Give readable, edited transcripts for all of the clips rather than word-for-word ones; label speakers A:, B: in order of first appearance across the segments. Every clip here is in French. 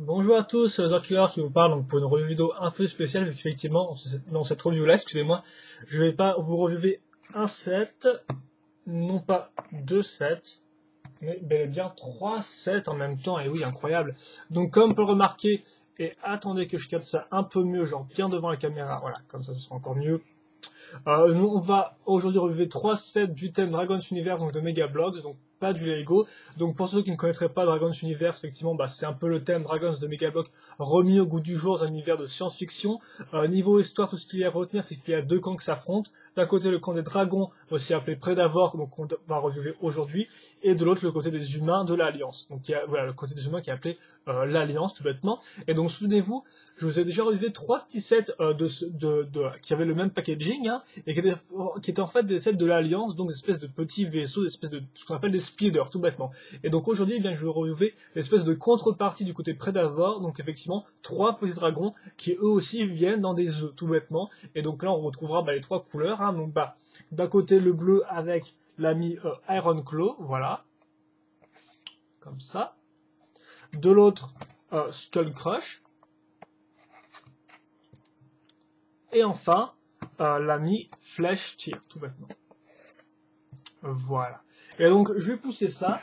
A: Bonjour à tous, c'est Killer qui vous parle donc pour une review vidéo un peu spéciale, vu qu'effectivement, dans cette review-là, excusez-moi, je vais pas vous reviewer un set, non pas deux sets, mais bel et bien trois sets en même temps, et oui, incroyable. Donc comme on peut le remarquer, et attendez que je cadre ça un peu mieux, genre bien devant la caméra, voilà, comme ça ce sera encore mieux. Nous, on va aujourd'hui reviewer trois sets du thème Dragon's Universe, donc de Mega Bloks, donc pas du Lego. Donc pour ceux qui ne connaîtraient pas Dragon's Universe, effectivement, c'est un peu le thème Dragons de Mega Bloks remis au goût du jour dans un univers de science-fiction. Niveau histoire, tout ce qu'il y a à retenir, c'est qu'il y a deux camps qui s'affrontent. D'un côté, le camp des dragons, aussi appelé Predavor, donc on va reviewer aujourd'hui, et de l'autre, le côté des humains de l'Alliance. Donc il y a voilà, le côté des humains qui est appelé l'Alliance, tout bêtement. Et donc souvenez-vous, je vous ai déjà reviewé trois petits sets qui avaient le même packaging, hein, et qui étaient en fait des sets de l'Alliance, donc des espèces de petits vaisseaux, des espèces de ce qu'on appelle des speeders, tout bêtement. Et donc aujourd'hui, eh bien, je vais reviewer l'espèce de contrepartie du côté Predavor, donc effectivement trois petits dragons qui eux aussi viennent dans des œufs, tout bêtement. Et donc là, on retrouvera les trois couleurs, hein, donc d'un côté le bleu avec l'ami Iron Claw, voilà, comme ça. De l'autre, Skull Crush. Et enfin, l'ami Flèche Tire, tout bêtement. Voilà. Et donc, je vais pousser ça.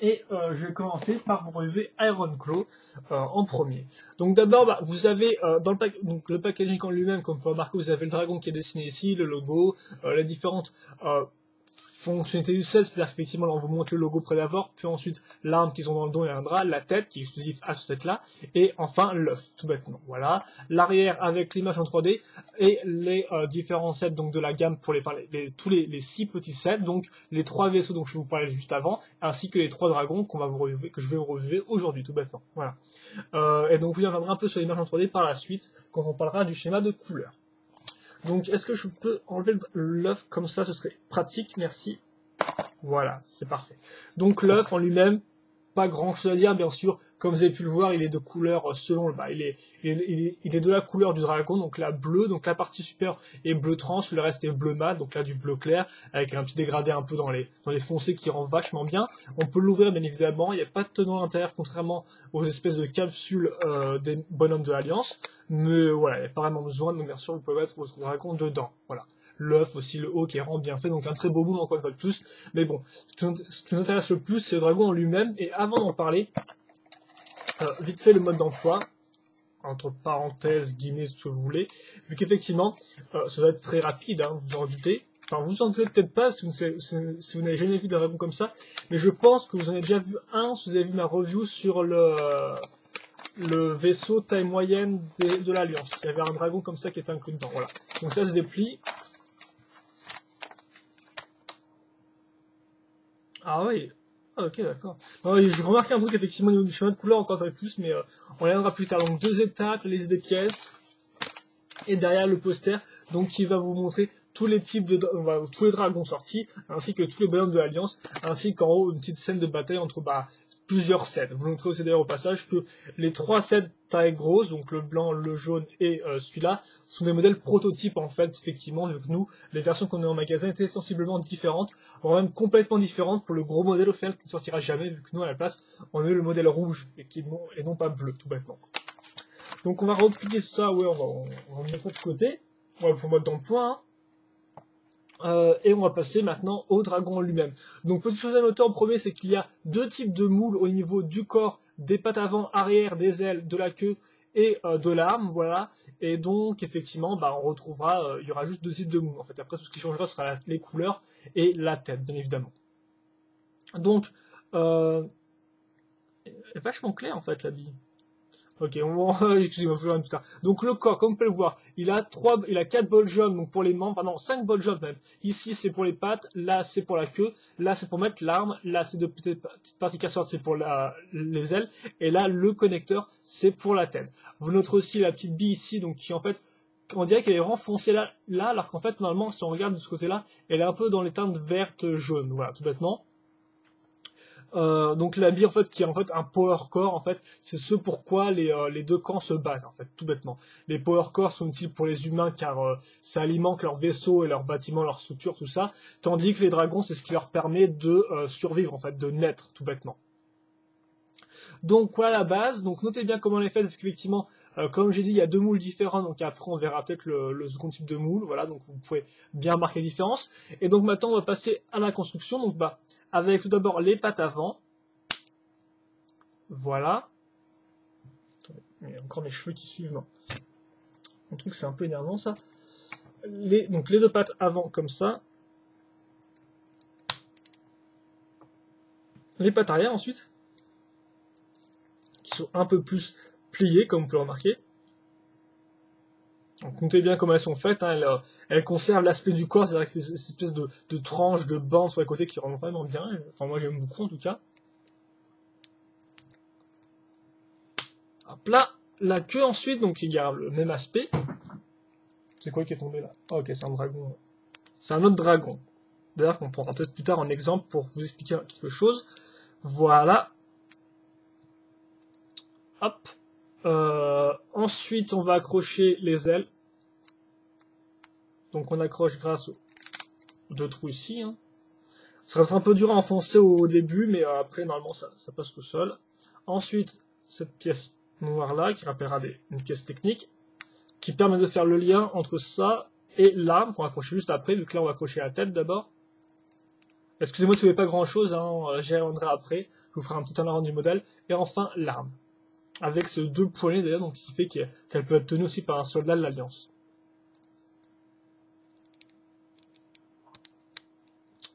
A: Et je vais commencer par vous relever Iron Claw en premier. Donc d'abord, vous avez dans le packaging en lui-même, comme on peut remarquer, vous avez le dragon qui est dessiné ici, le logo, les différentes fonctionnalités du set, c'est-à-dire qu'effectivement là on vous montre le logo Predavor, puis ensuite l'arme qu'ils ont dans le dos et un drap, la tête qui est exclusive à ce set-là, et enfin l'œuf, tout bêtement. Voilà, l'arrière avec l'image en 3D et les différents sets donc de la gamme pour tous les 6 petits sets, donc les 3 vaisseaux dont je vous parlais juste avant, ainsi que les 3 dragons que je vais vous relever aujourd'hui, tout bêtement. Voilà. Et donc oui, on reviendra un peu sur l'image en 3D par la suite quand on parlera du schéma de couleur. Donc, est-ce que je peux enlever l'œuf comme ça? Ce serait pratique, merci. Voilà, c'est parfait. Donc, l'œuf en lui-même, pas grand chose à dire, bien sûr. Comme vous avez pu le voir, il est de couleur selon il est de la couleur du dragon, donc la bleue, donc la partie supérieure est bleu trans, le reste est bleu mat, donc là du bleu clair, avec un petit dégradé un peu dans les foncés qui rend vachement bien. On peut l'ouvrir bien évidemment, il n'y a pas de tenant à l'intérieur contrairement aux espèces de capsules des bonhommes de l'Alliance, mais voilà, il n'y a pas vraiment besoin, donc bien sûr vous pouvez mettre votre dragon dedans, voilà. L'œuf aussi, le haut qui est vraiment bien fait, donc un très beau moule encore une fois de plus. Mais bon, ce qui nous intéresse le plus, c'est le dragon en lui-même. Et avant d'en parler, vite fait le mode d'emploi, entre parenthèses, guillemets, tout ce que vous voulez, vu qu'effectivement, ça va être très rapide, hein, vous en doutez. Enfin, vous en doutez peut-être pas si vous n'avez jamais vu d'un dragon comme ça, mais je pense que vous en avez déjà vu un si vous avez vu ma review sur le vaisseau taille moyenne de l'Alliance. Il y avait un dragon comme ça qui était inclus dedans, voilà. Donc ça se déplie. Ah oui, ah, ok, d'accord. Oui, je remarque un truc effectivement au niveau du schéma de couleur encore plus, mais on reviendra plus tard. Donc deux étapes, la liste des pièces, et derrière le poster, donc qui va vous montrer tous les types tous les dragons sortis, ainsi que tous les bonhommes de l'Alliance, ainsi qu'en haut une petite scène de bataille entre plusieurs sets. Vous noterez aussi d'ailleurs au passage que les 3 sets taille grosse, donc le blanc, le jaune et celui-là, sont des modèles prototypes en fait, effectivement, vu que nous, les versions qu'on a en magasin étaient sensiblement différentes, voire même complètement différentes pour le gros modèle au final qui ne sortira jamais, vu que nous à la place, on a eu le modèle rouge et non pas bleu, tout bêtement. Donc on va replier ça, ouais, on va mettre ça de côté, on va le mode d'emploi, hein. Et on va passer maintenant au dragon lui-même. Donc petite chose à noter en premier, c'est qu'il y a deux types de moules au niveau du corps, des pattes avant, arrière, des ailes, de la queue et de l'arme, voilà. Et donc effectivement, on retrouvera, il y aura juste deux types de moules. En fait, après tout ce qui changera sera les couleurs et la tête, bien évidemment. Donc, est vachement clair en fait la bille. Ok, excusez-moi, je vous plus tard. Donc le corps, comme vous pouvez le voir, il a 4 bols jaunes, donc pour les membres, enfin non, 5 bols jaunes même. Ici c'est pour les pattes, là c'est pour la queue, là c'est pour mettre l'arme, là c'est de petites parties qui sortent, c'est pour les ailes, et là le connecteur c'est pour la tête. Vous noterez aussi la petite bille ici, donc qui en fait, on dirait qu'elle est renfoncée là, alors qu'en fait normalement si on regarde de ce côté-là, elle est un peu dans les teintes vertes jaunes, voilà, tout bêtement. Donc la bille en fait qui est en fait un power core en fait, c'est ce pourquoi les deux camps se battent en fait, tout bêtement. Les power cores sont utiles pour les humains car ça alimente leurs vaisseaux et leurs bâtiments, leurs structures, tout ça, tandis que les dragons c'est ce qui leur permet de survivre en fait, de naître tout bêtement. Donc voilà la base, donc notez bien comment elle est faite, effectivement, comme j'ai dit, il y a 2 moules différents, donc après on verra peut-être le second type de moule, voilà, donc vous pouvez bien marquer la différence. Et donc maintenant on va passer à la construction, donc avec tout d'abord les pattes avant, voilà. Attendez, il y a encore mes cheveux qui suivent, non. Un truc c'est un peu énervant ça. Donc les 2 pattes avant comme ça. Les pattes arrière ensuite, qui sont un peu plus pliées comme vous pouvez le remarquer. Donc notez bien comment elles sont faites, hein, elles conservent l'aspect du corps, c'est-à-dire que c'est cette espèce de tranches, de bandes sur les côtés qui rendent vraiment bien, enfin moi j'aime beaucoup en tout cas. Hop là, la queue ensuite, donc il y a le même aspect. C'est quoi qui est tombé là? Oh, ok, c'est un dragon. C'est un autre dragon. D'ailleurs, qu'on prendra peut-être plus tard en exemple pour vous expliquer quelque chose. Voilà. Hop. Ensuite, on va accrocher les ailes. Donc on accroche grâce aux 2 trous ici. Hein. Ça sera un peu dur à enfoncer au début, mais après, normalement, ça passe tout seul. Ensuite, cette pièce noire là, qui rappellera une pièce technique, qui permet de faire le lien entre ça et l'arme, qu'on va accrocher juste après, vu que là on va accrocher la tête d'abord. Excusez-moi si vous ne voyez pas grand chose, hein, j'y reviendrai après, je vous ferai un petit turnaround du modèle. Et enfin l'arme, avec ces 2 poignées d'ailleurs, donc ce qui fait qu'elle peut être tenue aussi par un soldat de l'Alliance.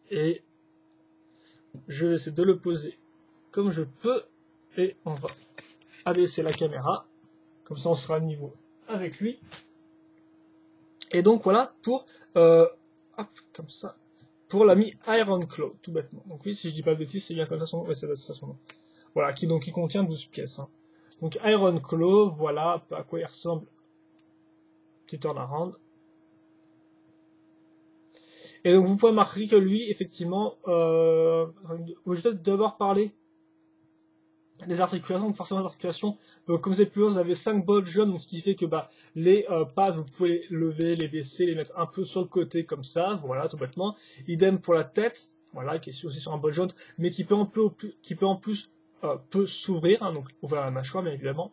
A: Et je vais essayer de le poser comme je peux, et on va abaisser la caméra, comme ça on sera à niveau avec lui. Et donc voilà pour hop, comme ça, pour l'ami Ironclaw, tout bêtement. Donc oui, si je dis pas de bêtises, c'est bien comme ça son nom. Ouais, c'est ça son nom. Voilà, qui contient 12 pièces. Hein. Donc Ironclaw, voilà à quoi il ressemble. Petit turnaround. Et donc vous pouvez remarquer que lui, effectivement, je vais peut-être d'abord parler des articulations. Donc forcément les articulations, comme c'est plus haut, vous avez 5 ball jump, donc ce qui fait que les pattes, vous pouvez les lever, les baisser, les mettre un peu sur le côté comme ça, voilà, tout bêtement. Idem pour la tête, voilà, qui est aussi sur un ball jump, mais qui peut en plus peut s'ouvrir, hein, donc ouvrir la mâchoire bien évidemment.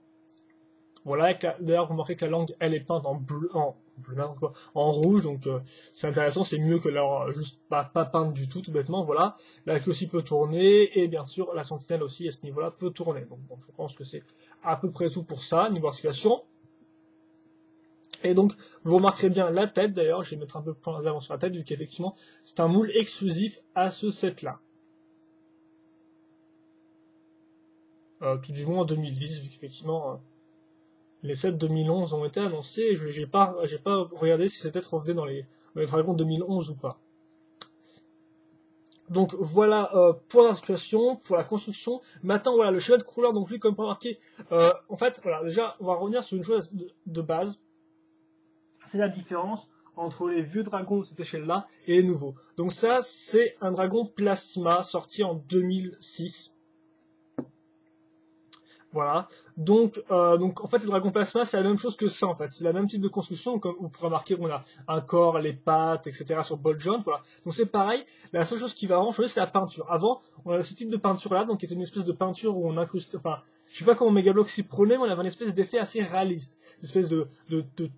A: Voilà, d'ailleurs vous remarquez que la langue elle est peinte en bleu, en rouge, donc c'est intéressant, c'est mieux que leur juste pas peinte du tout bêtement, voilà. La queue aussi peut tourner, et bien sûr la sentinelle aussi à ce niveau-là peut tourner. Donc bon, je pense que c'est à peu près tout pour ça, niveau articulation. Et donc vous remarquerez bien la tête, d'ailleurs, je vais mettre un peu plus d'avant sur la tête, vu qu'effectivement c'est un moule exclusif à ce set-là. Tout du moins en 2010, vu qu'effectivement... les sets 2011 ont été annoncés et j'ai pas regardé si c'était revenu dans les dragons 2011 ou pas. Donc voilà pour l'inscription, pour la construction. Maintenant voilà le cheval de couleur, donc lui comme pas marqué, en fait voilà déjà on va revenir sur une chose de base, c'est la différence entre les vieux dragons de cette échelle-là et les nouveaux. Donc ça c'est un dragon plasma sorti en 2006. Voilà, donc en fait le dragon plasma c'est la même chose que ça en fait, c'est la même type de construction, comme vous pourrez remarquer qu'on a un corps, les pattes, etc. sur ball joint, voilà. Donc c'est pareil, la seule chose qui va vraiment changer c'est la peinture. Avant on avait ce type de peinture là, donc qui était une espèce de peinture où on incrustait, enfin je sais pas comment Megablock s'y prenait, mais on avait une espèce d'effet assez réaliste, une espèce de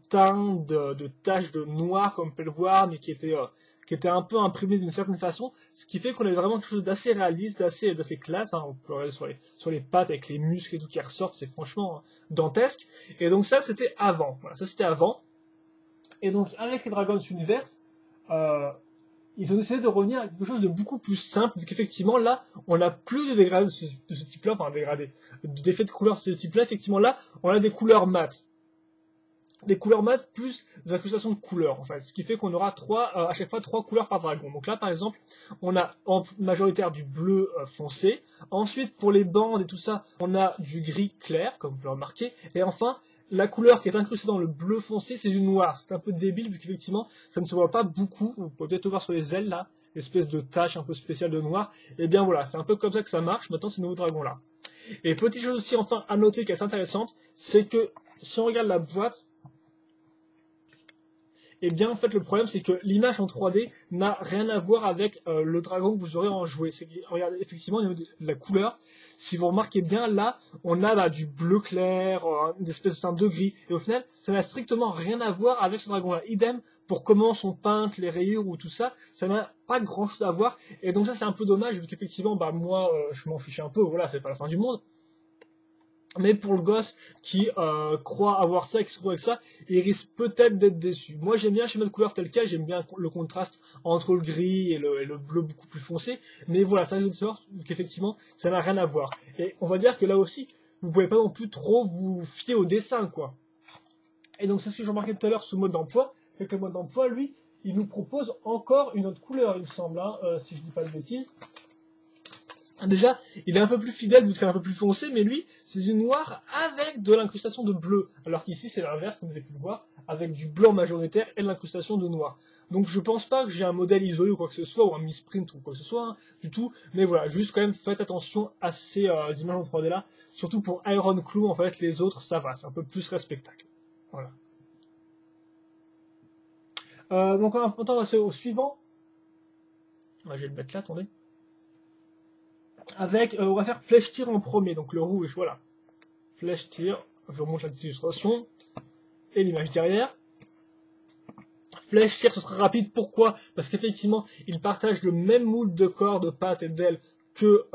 A: teint, de taches de noir comme on peut le voir, mais qui était un peu imprimé d'une certaine façon, ce qui fait qu'on avait vraiment quelque chose d'assez réaliste, d'assez classe, hein. On peut regarder sur les pattes avec les muscles et tout qui ressortent, c'est franchement dantesque. Et donc ça c'était avant, voilà, ça c'était avant. Et donc avec les Dragon's Universe, ils ont décidé de revenir à quelque chose de beaucoup plus simple, vu qu'effectivement là, on n'a plus de dégradés de ce type-là, enfin d'effets de couleurs de ce type-là, effectivement là, on a des couleurs mates. Des couleurs mates plus des incrustations de couleurs en fait, ce qui fait qu'on aura à chaque fois 3 couleurs par dragon. Donc là par exemple on a en majoritaire du bleu foncé, ensuite pour les bandes et tout ça on a du gris clair comme vous pouvez le remarquer, et enfin la couleur qui est incrustée dans le bleu foncé c'est du noir. C'est un peu débile vu qu'effectivement ça ne se voit pas beaucoup, vous pouvez peut-être le voir sur les ailes là, l'espèce de tache un peu spéciale de noir, et bien voilà c'est un peu comme ça que ça marche maintenant ces nouveaux dragons là. Et petite chose aussi enfin à noter qui est assez intéressante, c'est que si on regarde la boîte, et bien en fait le problème c'est que l'image en 3D n'a rien à voir avec le dragon que vous aurez en jouet. Regardez effectivement au niveau de la couleur, si vous remarquez bien, là, on a bah, du bleu clair, une espèce de teinte de gris, et au final, ça n'a strictement rien à voir avec ce dragon-là. Idem pour comment sont peintes les rayures ou tout ça, ça n'a pas grand-chose à voir, et donc ça c'est un peu dommage, vu qu'effectivement, bah moi, je m'en fiche un peu, voilà, c'est pas la fin du monde. Mais pour le gosse qui croit avoir ça, qui se trouve avec ça, il risque peut-être d'être déçu. Moi j'aime bien le schéma de couleur tel quel, j'aime bien le contraste entre le gris et le bleu beaucoup plus foncé, mais voilà, ça risque de sorte qu'effectivement ça n'a rien à voir. Et on va dire que là aussi, vous pouvez pas non plus trop vous fier au dessin, quoi. Et donc c'est ce que j'ai remarqué tout à l'heure sous mode d'emploi, c'est que le mode d'emploi, lui, il nous propose encore une autre couleur, il me semble, hein, si je dis pas de bêtises. Déjà, il est un peu plus fidèle vu que c'est un peu plus foncé, mais lui, c'est du noir avec de l'incrustation de bleu. Alors qu'ici, c'est l'inverse, comme vous avez pu le voir, avec du blanc majoritaire et de l'incrustation de noir. Donc je pense pas que j'ai un modèle isolé ou quoi que ce soit, ou un misprint ou quoi que ce soit, hein, du tout. Mais voilà, juste quand même, faites attention à ces images en 3D là. Surtout pour Iron Claw, en fait, les autres, ça va, c'est un peu plus respectable. Voilà. Donc maintenant, on va passer au suivant. Je vais le mettre là, attendez. Avec, on va faire flèche tir en premier, donc le rouge, voilà. Flèche tir, je remonte la petite illustration, et l'image derrière. Flèche tir, ce sera rapide, pourquoi? Parce qu'effectivement, il partage le même moule de corps, de pattes et d'ailes que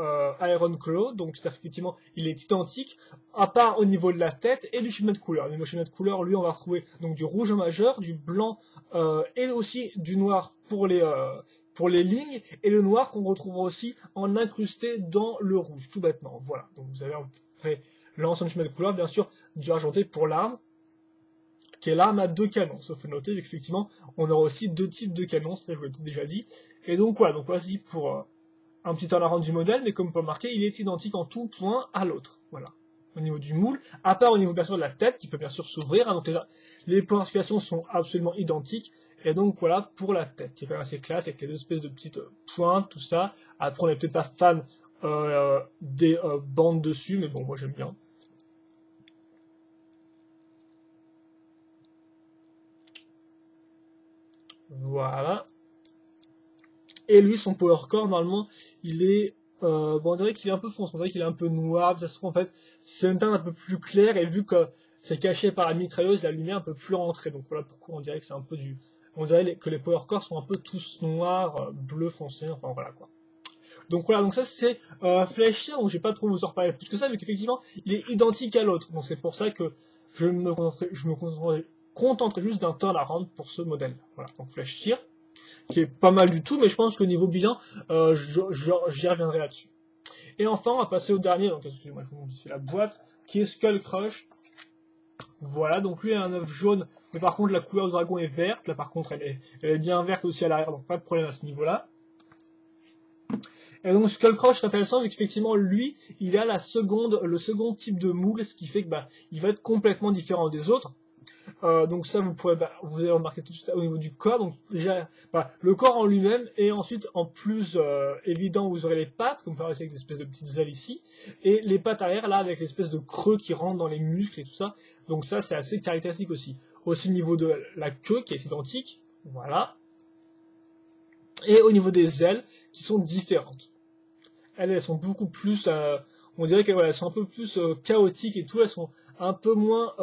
A: Iron Claw, donc c'est-à-dire qu'effectivement, il est identique, à part au niveau de la tête et du schéma de couleur. Au niveau du schéma de couleur, lui, on va retrouver donc du rouge en majeur, du blanc et aussi du noir pour les lignes, et le noir qu'on retrouvera aussi en incrusté dans le rouge, tout bêtement. Voilà, donc vous avez à peu près l'ensemble du schéma de couleur, bien sûr, du argenté pour l'arme, qui est l'arme à 2 canons. Sauf que noter qu'effectivement, on aura aussi 2 types de canons, ça je vous l'ai déjà dit. Et donc voilà, donc voici pour un petit en du modèle, mais comme vous pouvez remarquer, il est identique en tout point à l'autre. Voilà. Au niveau du moule, à part au niveau bien sûr de la tête, qui peut bien sûr s'ouvrir, hein, donc les points d'articulation sont absolument identiques, et donc voilà pour la tête, qui est quand même assez classe, avec les deux espèces de petites pointes, tout ça. Après, on n'est peut-être pas fan des bandes dessus, mais bon, moi j'aime bien. Voilà. Et lui, son power core, normalement, il est... bon, on dirait qu'il est un peu foncé, on dirait qu'il est un peu noir, ça se trouve en fait, c'est une teinte un peu plus claire, et vu que c'est caché par la mitrailleuse, la lumière un peu plus rentrée, donc voilà pourquoi on dirait que c'est un peu du... On dirait que les power cores sont un peu tous noirs, bleu foncé, enfin voilà quoi. Donc voilà, donc ça c'est Flèche, donc je vais pas trop vous en reparler plus que ça, vu qu'effectivement, il est identique à l'autre, donc c'est pour ça que je me contenterai juste d'un turnaround pour ce modèle. Voilà, donc Flèche Tir, qui est pas mal du tout, mais je pense que niveau bilan, j'y reviendrai là-dessus. Et enfin, on va passer au dernier, donc excusez-moi, je vous montre ici la boîte, qui est Skull Crush. Voilà, donc lui il a un œuf jaune, mais par contre la couleur du dragon est verte, là par contre elle est bien verte aussi à l'arrière, donc pas de problème à ce niveau-là. Et donc Skull Crush c'est intéressant vu qu'effectivement lui, il a le second type de moule, ce qui fait que il va être complètement différent des autres. Donc ça vous allez remarquer tout de suite au niveau du corps. Donc déjà le corps en lui-même, et ensuite en plus évident vous aurez les pattes, comme par exemple avec des espèces de petites ailes ici, et les pattes arrière là avec l'espèce de creux qui rentrent dans les muscles et tout ça. Donc ça c'est assez caractéristique aussi. Aussi au niveau de la queue qui est identique, voilà, et au niveau des ailes qui sont différentes. Elles sont beaucoup plus on dirait qu'elles sont un peu plus chaotiques et tout, elles sont un peu moins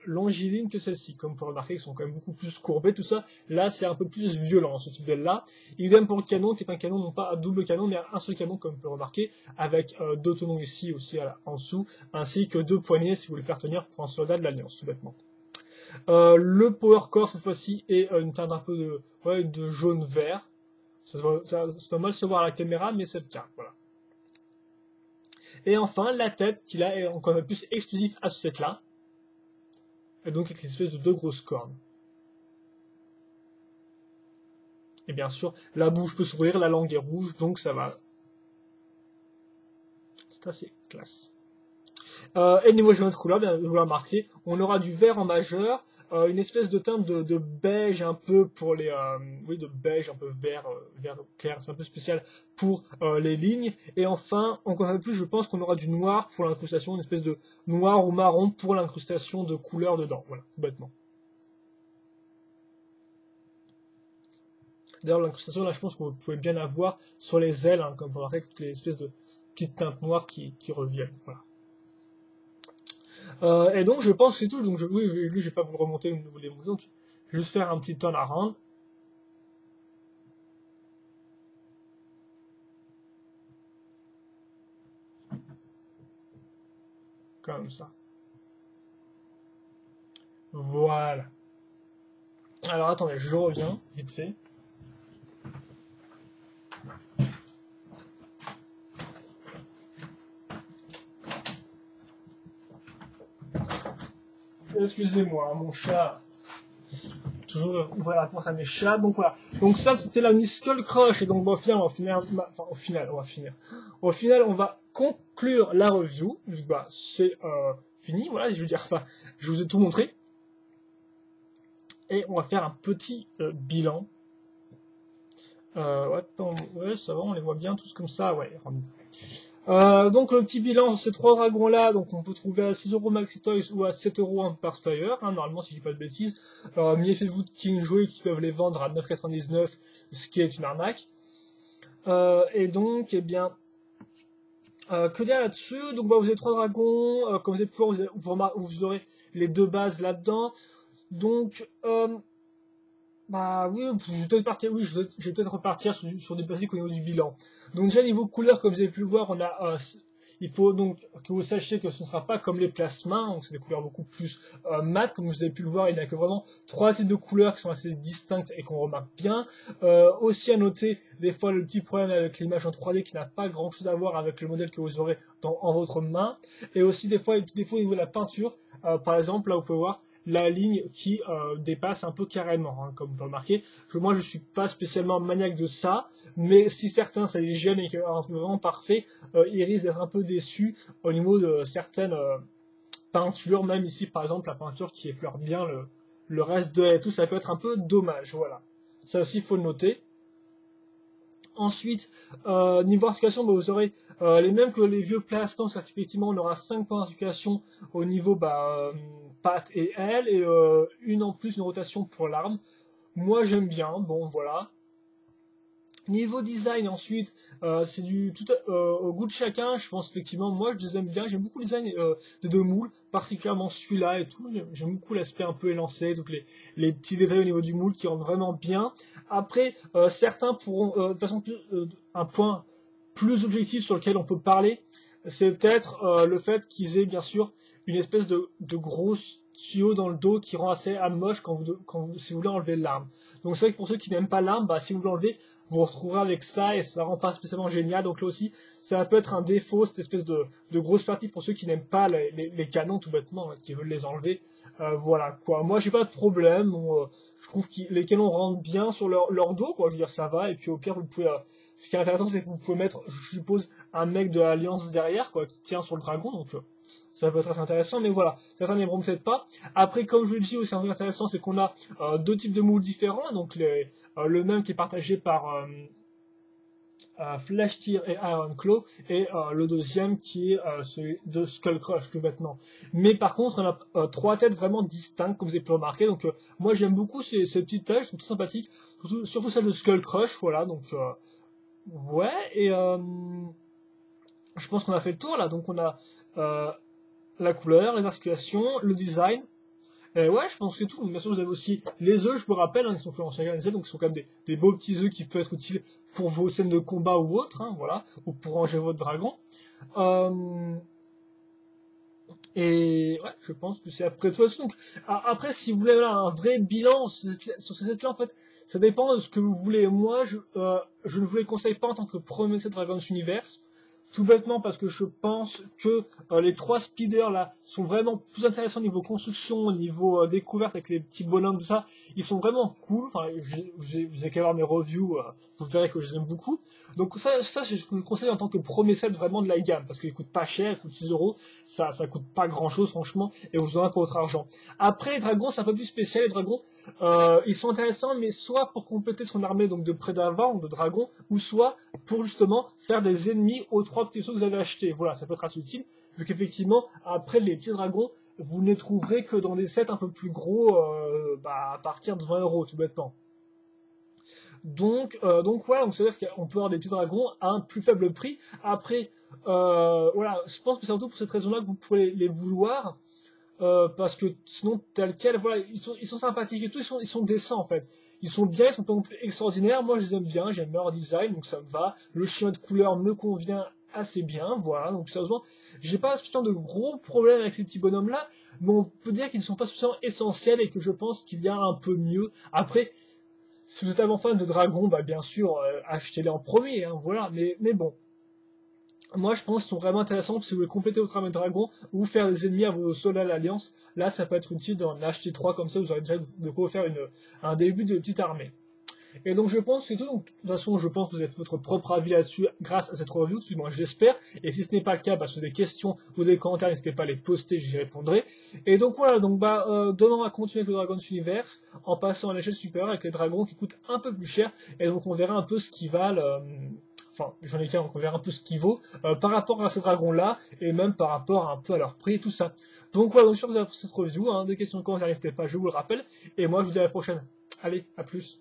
A: longilines que celles-ci, comme vous pouvez remarquer, qu'elles sont quand même beaucoup plus courbées, tout ça. Là, c'est un peu plus violent, ce type d'aile-là. Idem pour le canon, qui est un canon non pas à double canon, mais à un seul canon, comme vous pouvez remarquer, avec 2 tenons ici aussi en dessous, ainsi que 2 poignées si vous voulez faire tenir pour un soldat de l'Alliance, tout bêtement. Le Power Core, cette fois-ci, est une teinte un peu de jaune-vert. Ça doit mal se voir à la caméra, mais c'est le cas, voilà. Et enfin, la tête, qui là est encore plus exclusif à ce set-là. Et donc avec une espèce de 2 grosses cornes. Et bien sûr, la bouche peut s'ouvrir, la langue est rouge, donc ça va. C'est assez classe. Et niveau de couleur, bien, je vous l'ai remarqué, on aura du vert en majeur, une espèce de teinte de beige un peu pour les, de beige un peu vert, vert clair, c'est un peu spécial pour les lignes. Et enfin, encore un peu plus, je pense qu'on aura du noir pour l'incrustation, une espèce de noir ou marron pour l'incrustation de couleur dedans, voilà, tout bêtement. D'ailleurs, l'incrustation, là, je pense que vous pouvez bien la voir sur les ailes, hein, comme vous remarquez, toutes les espèces de petites teintes noires qui reviennent. Voilà. Et donc je pense que c'est tout. Donc oui, lui je vais pas vous le remonter au niveau des mouvements. Donc je vais juste faire un petit turn around. Comme ça. Voilà. Alors attendez, je reviens vite fait. Excusez-moi, mon chat. Toujours ouvrir la porte à mes chats. Donc voilà. Donc ça c'était la mini Skull Crush. Et donc bon, au final, au final, on va conclure la review. Bah, c'est fini. Voilà, je veux dire, enfin, je vous ai tout montré. Et on va faire un petit bilan. Ouais, ça va, on les voit bien tous comme ça. Ouais. Donc le petit bilan sur ces trois dragons là, donc on peut trouver à 6€ Maxi Toys ou à 7€ un peu partout ailleurs, hein, normalement si je dis pas de bêtises. Mais faites-vous qui jouer qui doivent les vendre à 9,99, ce qui est une arnaque. Et donc, eh bien, que dire là-dessus? Donc bah, vous avez trois dragons, comme vous êtes pouvoir, vous aurez les deux bases là-dedans. Donc bah oui, je vais peut-être partir, oui, je vais peut-être repartir sur des basiques au niveau du bilan. Donc déjà niveau couleur, comme vous avez pu le voir, on a, il faut donc que vous sachiez que ce ne sera pas comme les plasmas, donc c'est des couleurs beaucoup plus mat, comme vous avez pu le voir, il n'y a que vraiment trois types de couleurs qui sont assez distinctes et qu'on remarque bien. Aussi à noter, des fois le petit problème avec l'image en 3D qui n'a pas grand chose à voir avec le modèle que vous aurez en votre main. Et aussi des fois, au niveau de la peinture, par exemple, là vous pouvez voir, la ligne qui dépasse un peu carrément, hein, comme vous pouvez remarquer. Moi, je suis pas spécialement maniaque de ça, mais si certains, ça les gêne et qu'il y a un truc vraiment parfait, ils risquent d'être un peu déçus au niveau de certaines peintures, même ici, par exemple, la peinture qui effleure bien le reste de et tout, ça peut être un peu dommage, voilà. Ça aussi, il faut le noter. Ensuite, niveau articulation, bah, vous aurez les mêmes que les vieux plasmas, c'est-à-dire qu'effectivement on aura 5 points d'articulation au niveau patte et aile, et une en plus, une rotation pour l'arme. Moi j'aime bien, bon voilà. Niveau design ensuite, c'est du tout au goût de chacun, je pense effectivement, moi je les aime bien, j'aime beaucoup le design des deux moules, particulièrement celui-là et tout, j'aime beaucoup l'aspect un peu élancé, donc les petits détails au niveau du moule qui rendent vraiment bien. Après, certains pourront, de façon plus, un point plus objectif sur lequel on peut parler, c'est peut-être le fait qu'ils aient bien sûr une espèce de grosse tuyau dans le dos qui rend assez moche si vous voulez enlever l'arme. Donc c'est vrai que pour ceux qui n'aiment pas l'arme, bah, si vous l'enlevez, vous vous retrouverez avec ça et ça rend pas spécialement génial. Donc là aussi, ça peut être un défaut, cette espèce de grosse partie pour ceux qui n'aiment pas les canons tout bêtement, hein, qui veulent les enlever. Voilà quoi. Moi j'ai pas de problème. Bon, je trouve que les canons rentrent bien sur leur dos, quoi. Je veux dire ça va. Et puis au pire vous pouvez. Ce qui est intéressant c'est que vous pouvez mettre, je suppose, un mec de l'Alliance derrière, quoi, qui tient sur le dragon. Donc ça peut être assez intéressant, mais voilà, certains n'aimeront peut-être pas. Après, comme je vous le dis, aussi un truc intéressant, c'est qu'on a deux types de moules différents, donc le même qui est partagé par Flash Tear et Iron Claw, et le deuxième qui est celui de Skull Crush, tout bêtement. Mais par contre, on a trois têtes vraiment distinctes, comme vous avez pu remarquer, donc moi j'aime beaucoup ces petites têtes, elles sont tout sympathiques, surtout celle de Skull Crush, voilà, donc ouais, et je pense qu'on a fait le tour là, donc on a la couleur, les articulations, le design. Et ouais, je pense que tout. Bien sûr, vous avez aussi les œufs, je vous rappelle, hein, ils sont faits en chacun des donc ils sont quand même des beaux petits œufs qui peuvent être utiles pour vos scènes de combat ou autres, hein, voilà, ou pour ranger votre dragon. Et ouais, je pense que c'est après tout. Donc, après, si vous voulez là, un vrai bilan sur ces sets-là, en fait, ça dépend de ce que vous voulez. Moi, je ne vous les conseille pas en tant que premier set Dragon's Universe. Tout bêtement parce que je pense que les trois speeders là sont vraiment plus intéressants au niveau construction, au niveau découverte avec les petits bonhommes, tout ça. Ils sont vraiment cool. Enfin, vous avez qu'à voir mes reviews, vous verrez que je les aime beaucoup. Donc ça je vous conseille en tant que premier set vraiment de la gamme parce qu'il coûte pas cher, il coûte 6€. Ça coûte pas grand chose franchement et vous en avez pour votre argent. Après les dragons c'est un peu plus spécial. Les dragons ils sont intéressants mais soit pour compléter son armée donc de prédavant, de dragons, ou soit pour justement faire des ennemis aux trois petits sauts que vous avez achetés. Voilà, ça peut être assez utile, vu qu'effectivement, après les petits dragons, vous ne les trouverez que dans des sets un peu plus gros, à partir de 20€, tout bêtement. Donc voilà, donc c'est-à-dire qu'on peut avoir des petits dragons à un plus faible prix. Après, voilà, je pense que c'est surtout pour cette raison-là que vous pourrez les vouloir. Parce que sinon, tel quel, voilà, ils sont sympathiques et tout, ils sont décents en fait. Ils sont bien, ils sont pas non plus extraordinaires. Moi, je les aime bien, j'aime leur design, donc ça me va. Le schéma de couleur me convient assez bien, voilà. Donc sérieusement, j'ai pas spécialement de gros problèmes avec ces petits bonhommes-là, mais on peut dire qu'ils ne sont pas spécialement essentiels et que je pense qu'il y a un peu mieux. Après, si vous êtes avant fan de Dragon, bah bien sûr, achetez-les en premier, hein, voilà. Mais bon. Moi, je pense qu'ils sont vraiment intéressants si vous voulez compléter votre armée de dragons ou faire des ennemis à vos soldats à l'Alliance. Là, ça peut être utile d'en acheter 3 comme ça, vous aurez déjà de quoi faire un début de petite armée. Et donc, je pense que c'est tout. Donc, de toute façon, je pense que vous avez fait votre propre avis là-dessus grâce à cette review. Moi, je l'espère. Et si ce n'est pas le cas, bah, si vous avez des questions ou des commentaires, n'hésitez pas à les poster, j'y répondrai. Et donc, voilà. Donc, demain, on va continuer avec le Dragon's Universe en passant à l'échelle supérieure avec les dragons qui coûtent un peu plus cher. Et donc, on verra un peu ce qui valent. Enfin, j'en ai qu'un, donc on verra un peu ce qu'il vaut par rapport à ces dragons-là, et même par rapport un peu à leur prix et tout ça. Donc voilà, donc j'espère que vous avez apprécié cette review, hein, des questions de commentaires, n'hésitez pas, je vous le rappelle, et moi je vous dis à la prochaine. Allez, à plus.